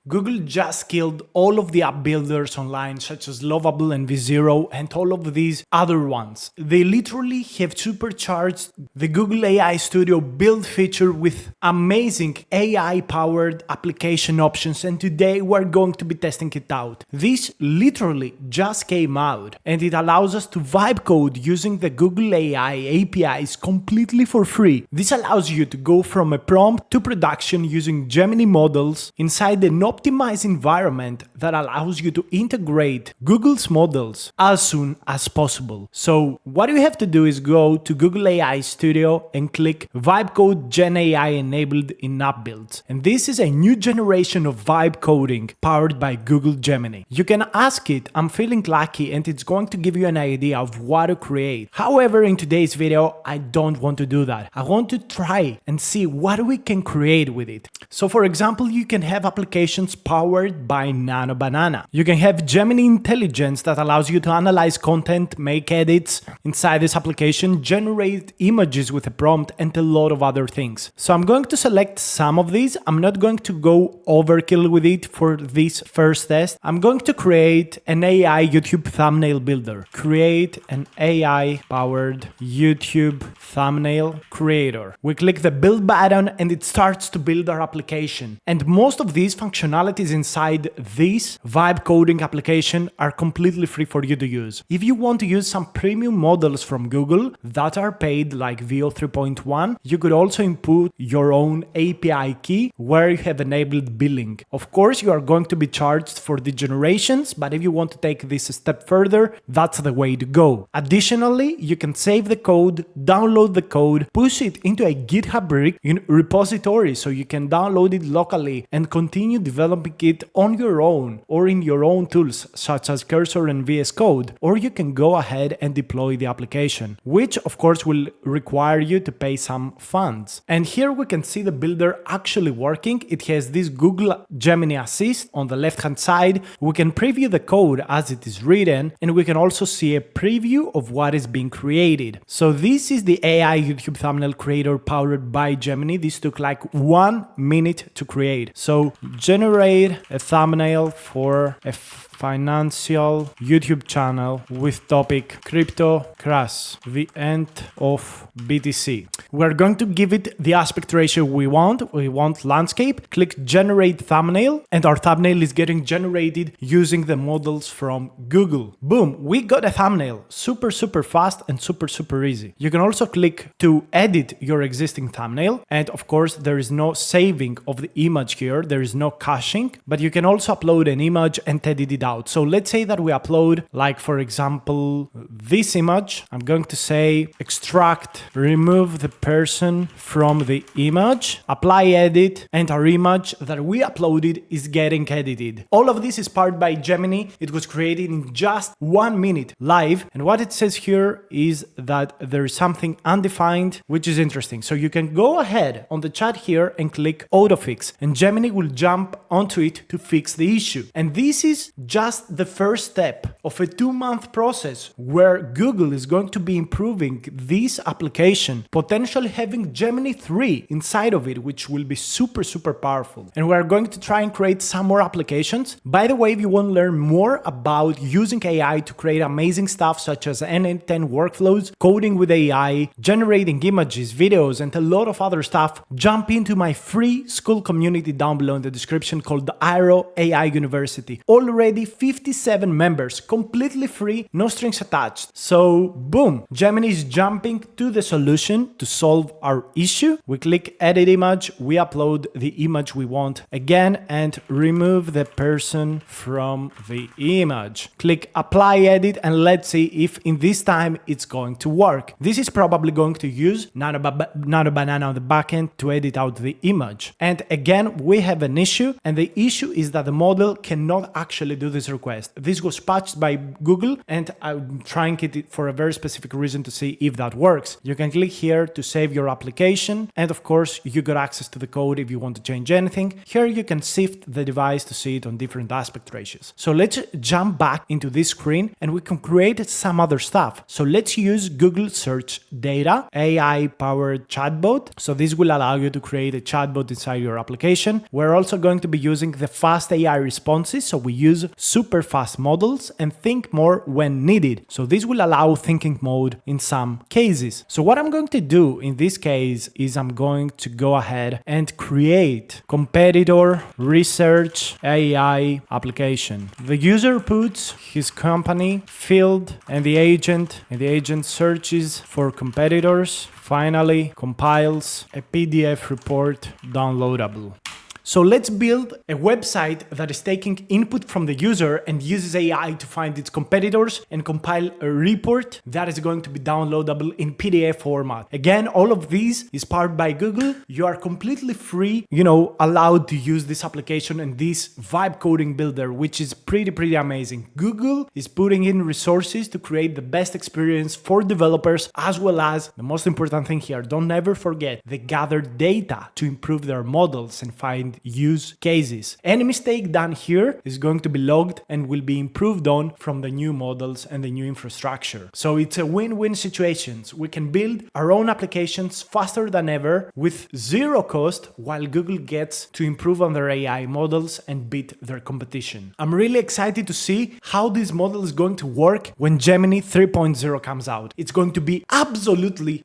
Google just killed all of the app builders online, such as Lovable and VZero and all of these other ones. They literally have supercharged the Google AI Studio build feature with amazing AI-powered application options, and today we're going to be testing it out. This literally just came out, and it allows us to vibe code using the Google AI APIs completely for free. This allows you to go from a prompt to production using Gemini models inside an optimized environment that allows you to integrate Google's models as soon as possible. So what you have to do is go to Google AI Studio and click Vibe Code Gen AI enabled in app builds. And this is a new generation of vibe coding powered by Google Gemini. You can ask it, I'm feeling lucky, and it's going to give you an idea of what to create. However, in today's video, I don't want to do that. I want to try and see what we can create with it. So for example, you can have applications powered by Nano Banana. You can have Gemini Intelligence that allows you to analyze content, make edits inside this application, generate images with a prompt, and a lot of other things. So I'm going to select some of these. I'm not going to go overkill with it for this first test. I'm going to create an AI YouTube thumbnail builder. Create an AI powered YouTube thumbnail creator. We click the build button and it starts to build our application. And most of these functionalities inside this vibe coding application are completely free for you to use. If you want to use some premium models from Google that are paid like Veo 3.1, you could also input your own API key where you have enabled billing. Of course, you are going to be charged for the generations, but if you want to take this a step further, that's the way to go. Additionally, you can save the code, download the code, push it into a GitHub repository so you can download it locally and continue developing it on your own or in your own tools such as Cursor and VS Code, or you can go ahead and deploy the application, which of course will require you to pay some funds. And here we can see the builder actually working. It has this Google Gemini Assist on the left hand side. We can preview the code as it is written, and we can also see a preview of what is being created. So this is the AI YouTube thumbnail creator powered by Gemini. This took like 1 minute to create. So generate a thumbnail for a financial YouTube channel with topic crypto crash, the end of BTC. We're going to give it the aspect ratio we want. We want landscape. Click generate thumbnail, and our thumbnail is getting generated using the models from Google. Boom, we got a thumbnail. Super fast and super easy. You can also click to edit your existing thumbnail, and of course there is no saving of the image here. There is no caching, but you can also upload an image and edit it out. So let's say that we upload, like for example, this image. I'm going to say extract, remove the person from the image, apply edit, and our image that we uploaded is getting edited. All of this is powered by Gemini. It was created in just 1 minute live. And what it says here is that there is something undefined, which is interesting. So you can go ahead on the chat here and click autofix, and Gemini will jump onto it to fix the issue. And this is just the first step of a 2-month process where Google is going to be improving this application, potentially having Gemini 3 inside of it, which will be super powerful. And we're going to try and create some more applications. By the way, if you want to learn more about using AI to create amazing stuff such as N10 workflows, coding with AI, generating images, videos, and a lot of other stuff, jump into my free school community down below in the description called the Airo AI University. Already 57 members, completely free, no strings attached. So boom, Gemini is jumping to the solution to solve our issue. We click edit image, we upload the image we want again, and remove the person from the image. Click apply edit, and let's see if in this time it's going to work. This is probably going to use Nano Banana on the backend to edit out the image. And again, we have an issue, and the issue is that the model cannot actually do this request. This was patched by by Google, and I'm trying it for a very specific reason to see if that works. You can click here to save your application, and of course you got access to the code if you want to change anything. Here you can sift the device to see it on different aspect ratios. So let's jump back into this screen and we can create some other stuff. So let's use Google Search Data, AI powered chatbot. So this will allow you to create a chatbot inside your application. We're also going to be using the fast AI responses. So we use super fast models and think more when needed. So this will allow thinking mode in some cases. So what I'm going to do in this case is I'm going to go ahead and create competitor research AI application. The user puts his company, field, and the agent searches for competitors, finally compiles a PDF report downloadable. So let's build a website that is taking input from the user and uses AI to find its competitors and compile a report that is going to be downloadable in PDF format. Again, all of these is powered by Google. You are completely free, allowed to use this application and this vibe coding builder, which is pretty amazing. Google is putting in resources to create the best experience for developers, as well as the most important thing here, don't ever forget, they gather data to improve their models and find use cases. Any mistake done here is going to be logged and will be improved on from the new models and the new infrastructure. So it's a win-win situation. We can build our own applications faster than ever with zero cost, while Google gets to improve on their AI models and beat their competition. I'm really excited to see how this model is going to work when Gemini 3.0 comes out. It's going to be absolutely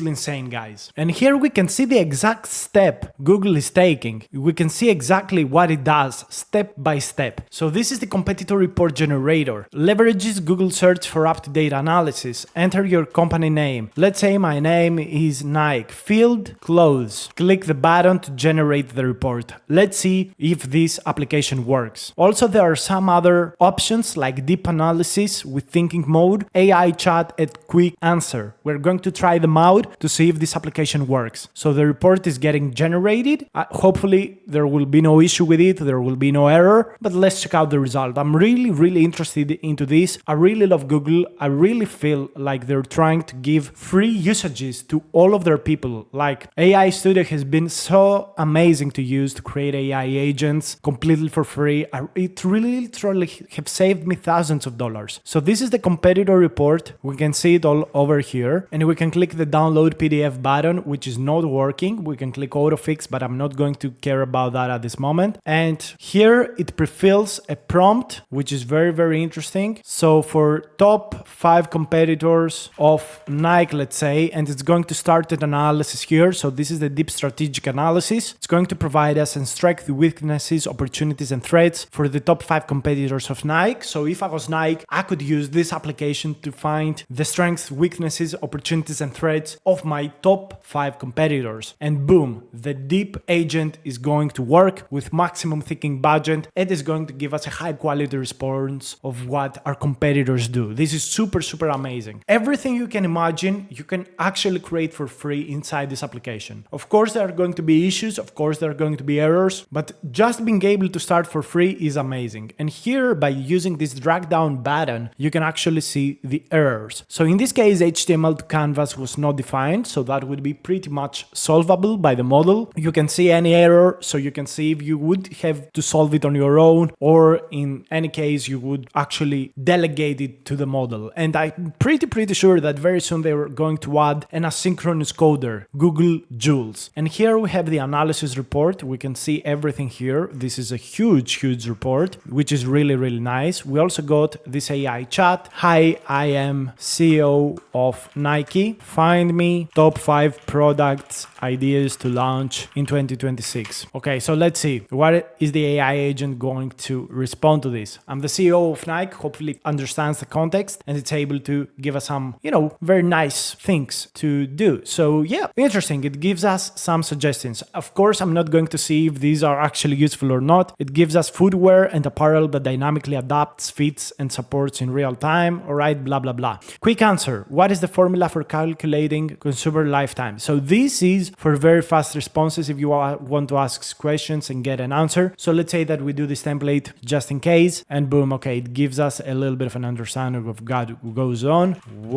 insane, guys. And here we can see the exact step Google is taking. We can see exactly what it does step by step. So this is the competitor report generator. Leverages Google search for up-to-date analysis. Enter your company name. Let's say my name is Nike. Field, clothes. Click the button to generate the report. Let's see if this application works. Also, there are some other options like deep analysis with thinking mode, AI chat, and quick answer. We're going to try them out to see if this application works. So the report is getting generated. Hopefully there will be no issue with it, there will be no error, but let's check out the result. I'm really interested into this. I really love Google. I really feel like they're trying to give free usages to all of their people. Like AI Studio has been so amazing to use to create AI agents completely for free. It really literally have saved me thousands of dollars. So this is the competitor report. We can see it all over here, and we can click the download PDF button, which is not working. We can click autofix, but I'm not going to care about that at this moment. And here it pre-fills a prompt, which is very interesting. So for top 5 competitors of Nike, let's say, and it's going to start an analysis here. So this is the deep strategic analysis. It's going to provide us and strength, weaknesses, opportunities, and threats for the top 5 competitors of Nike. So if I was Nike, I could use this application to find the strengths, weaknesses, opportunities, and threats of my top 5 competitors. And boom, the deep agent is going to work with maximum thinking budget. It is going to give us a high quality response of what our competitors do. This is super amazing. Everything you can imagine, you can actually create for free inside this application. Of course, there are going to be issues. Of course, there are going to be errors, but just being able to start for free is amazing. And here, by using this drag down button, you can actually see the errors. So in this case, HTML to canvas was not defined, so that would be pretty much solvable by the model. You can see any error, so you can see if you would have to solve it on your own, or in any case, you would actually delegate it to the model. And I'm pretty sure that very soon they were going to add an asynchronous coder, Google Jules. And here we have the analysis report. We can see everything here. This is a huge report, which is really nice. We also got this AI chat. Hi, I am CEO of Nike. Find me top 5 products ideas to launch in 2026. Okay, so let's see. What is the AI agent going to respond to this? I'm the CEO of Nike, hopefully understands the context and it's able to give us some, very nice things to do. So yeah, interesting. It gives us some suggestions. Of course, I'm not going to see if these are actually useful or not. It gives us footwear and apparel that dynamically adapts, fits, and supports in real time. All right, blah. Quick answer. What is the formula for calculating consumer lifetime? So this is for very fast responses if you want to ask questions and get an answer. So let's say that we do this template just in case, and boom, okay, it gives us a little bit of an understanding of what goes on.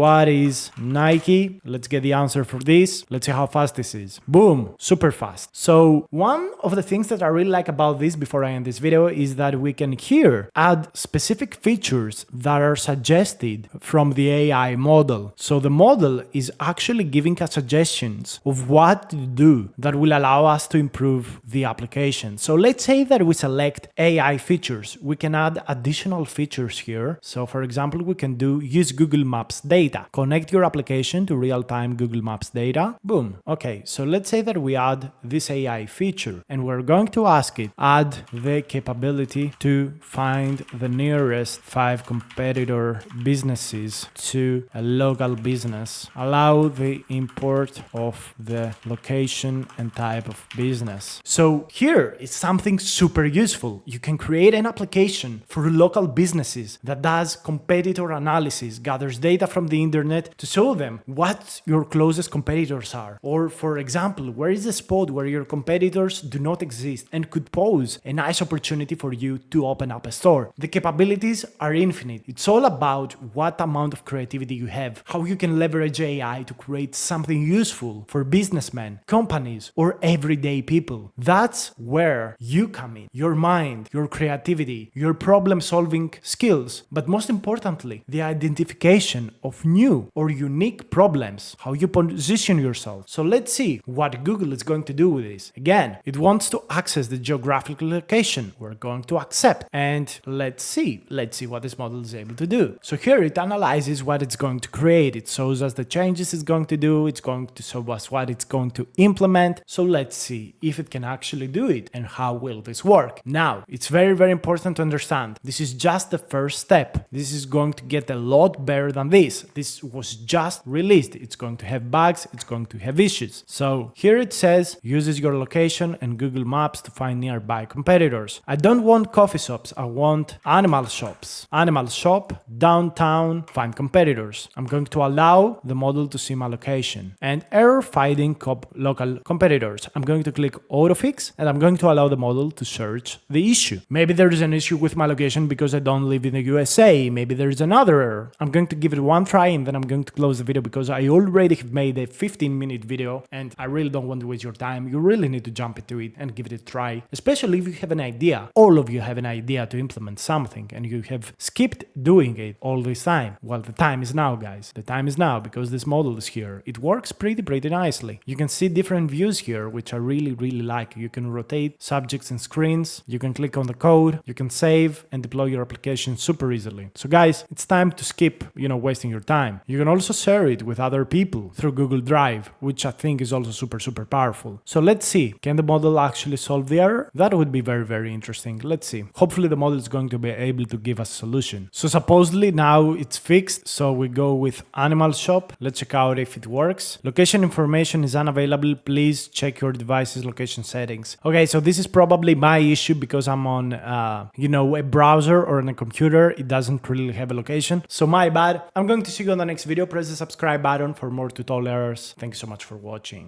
What is Nike? Let's get the answer for this. Let's see how fast this is. Boom, super fast. So one of the things that I really like about this before I end this video is that we can here add specific features that are suggested from the AI model. So the model is actually giving us suggestions of what to do that will allow us to improve the application. So let's say that we select AI features. We can add additional features here. So for example, we can use Google Maps data. Connect your application to real-time Google Maps data. Boom. Okay, so let's say that we add this AI feature and we're going to ask it, add the capability to find the nearest 5 competitor businesses to a local business. Allow the import of the location and type of business. So here is something super useful. You can create an application for local businesses that does competitor analysis, gathers data from the internet to show them what your closest competitors are. Or for example, where is the spot where your competitors do not exist and could pose a nice opportunity for you to open up a store. The capabilities are infinite. It's all about what amount of creativity you have, how you can leverage AI to create something useful for businessmen, companies, or everyday people. That's where you come in. Your mind, your creativity, your problem-solving skills, but most importantly, the identification of new or unique problems, how you position yourself. So let's see what Google is going to do with this. Again, it wants to access the geographical location. We're going to accept, and let's see what this model is able to do. So here it analyzes what it's going to create. It shows us the changes it's going to do. It's going to show us what it's going to implement. So let's see if it can actually do it and how will this work. Now, it's very, very important to understand this is just the first step. This is going to get a lot better than this. This was just released. It's going to have bugs. It's going to have issues. So here it says uses your location and Google Maps to find nearby competitors. I don't want coffee shops. I want animal shops. Animal shop, downtown, find competitors. I'm going to allow the model to see my location. And error finding local competitors. I'm going to click autofix and I'm going to allow the model to search the issue. Maybe there is an issue with my location because I don't live in the USA. Maybe there is another error. I'm going to give it one try and then I'm going to close the video because I already have made a 15-minute video and I really don't want to waste your time. You really need to jump into it and give it a try, especially if you have an idea. All of you have an idea to implement something and you have skipped doing it all this time. Well, the time is now, guys. The time is now because this model is here. It works pretty nicely. You can see different views here, which I really like. You can rotate subjects and screens. You can click on the code. You can save and deploy your application super easily. So guys, it's time to skip, wasting your time. You can also share it with other people through Google Drive, which I think is also super powerful. So let's see, can the model actually solve the error? That would be very interesting. Let's see. Hopefully the model is going to be able to give us a solution. So supposedly now it's fixed. So we go with animal shop. Let's check out if it works. Location information is unavailable. Please check your device's location settings. Okay, so this is probably my issue because I'm on, a browser or on a computer. It doesn't really have a location. So my bad. I'm going to see you on the next video. Press the subscribe button for more tutorials. Thank you so much for watching.